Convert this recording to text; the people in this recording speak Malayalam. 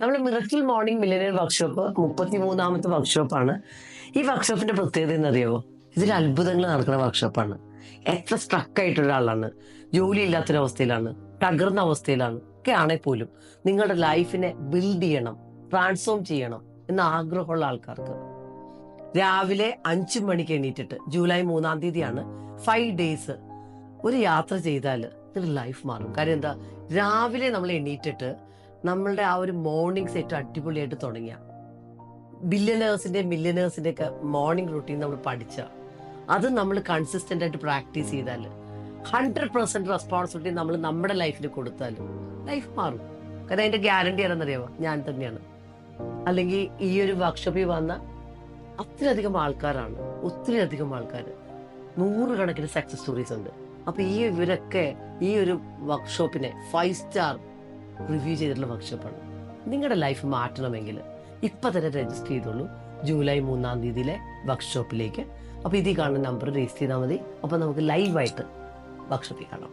നമ്മൾ മിറക്കിൾ മോർണിംഗ് മില്ലേനിയർ വർക്ക്ഷോപ്പ് 33ാമത്തെ വർക്ക്ഷോപ്പാണ്. ഈ വർക്ക്ഷോപ്പിന്റെ പ്രത്യേകത എന്നറിയാവോ? ഇതിൽ അത്ഭുതങ്ങൾ നടക്കുന്ന വർക്ക്ഷോപ്പാണ്. എത്ര സ്ട്രക്കായിട്ടൊരാളാണ്, ജോലി ഇല്ലാത്തൊരവസ്ഥയിലാണ്, തകർന്ന അവസ്ഥയിലാണ് ഒക്കെ ആണെങ്കിൽ പോലും നിങ്ങളുടെ ലൈഫിനെ ബിൽഡ് ചെയ്യണം, ട്രാൻസ്ഫോം ചെയ്യണം എന്ന ആഗ്രഹമുള്ള ആൾക്കാർക്ക് രാവിലെ 5 മണിക്ക് എണീറ്റിട്ട് ജൂലൈ 3-ാം തീയതിയാണ് 5 ഡേയ്സ് ഒരു യാത്ര ചെയ്താൽ നിങ്ങളുടെ ലൈഫ് മാറും. കാര്യം എന്താ, രാവിലെ നമ്മൾ എണീറ്റിട്ട് നമ്മളുടെ ആ ഒരു മോർണിംഗ്സ് ഏറ്റവും അടിപൊളിയായിട്ട് തുടങ്ങിയ ബില്യനേഴ്സിന്റെ മില്യനേഴ്സിന്റെ ഒക്കെ മോർണിംഗ് റൂട്ടീൻ നമ്മൾ പഠിച്ച അത് നമ്മൾ കൺസിസ്റ്റന്റ് ആയിട്ട് പ്രാക്ടീസ് ചെയ്താൽ 100% റെസ്പോൺസിബിലിറ്റി നമ്മൾ നമ്മുടെ ലൈഫിൽ കൊടുത്താൽ ലൈഫ് മാറും. കാരണം അതിന്റെ ഗ്യാരണ്ടി ആണെന്നറിയാമോ? ഞാൻ തന്നെയാണ്. അല്ലെങ്കിൽ ഈ ഒരു വർക്ക്ഷോപ്പിൽ വന്ന അത്രയധികം ആൾക്കാരാണ്, ഒത്തിരി അധികം ആൾക്കാർ, നൂറുകണക്കിന് സക്സസ് സ്റ്റോറീസ് ഉണ്ട്. അപ്പൊ ഇവരൊക്കെ ഈ ഒരു വർക്ക്ഷോപ്പിനെ 5 സ്റ്റാർ റിവ്യൂ ചെയ്തിട്ടുള്ള വർക്ക്ഷോപ്പാണ്. നിങ്ങളുടെ ലൈഫ് മാറ്റണമെങ്കിൽ ഇപ്പൊ തന്നെ രജിസ്റ്റർ ചെയ്തോളൂ ജൂലൈ 3-ാം തീയതിയിലെ വർക്ക്ഷോപ്പിലേക്ക്. അപ്പൊ ഇതിൽ കാണുന്ന നമ്പർ രജിസ്റ്റർ ചെയ്താൽ മതി. അപ്പൊ നമുക്ക് ലൈവായിട്ട് വർക്ക്ഷോപ്പിൽ കാണാം.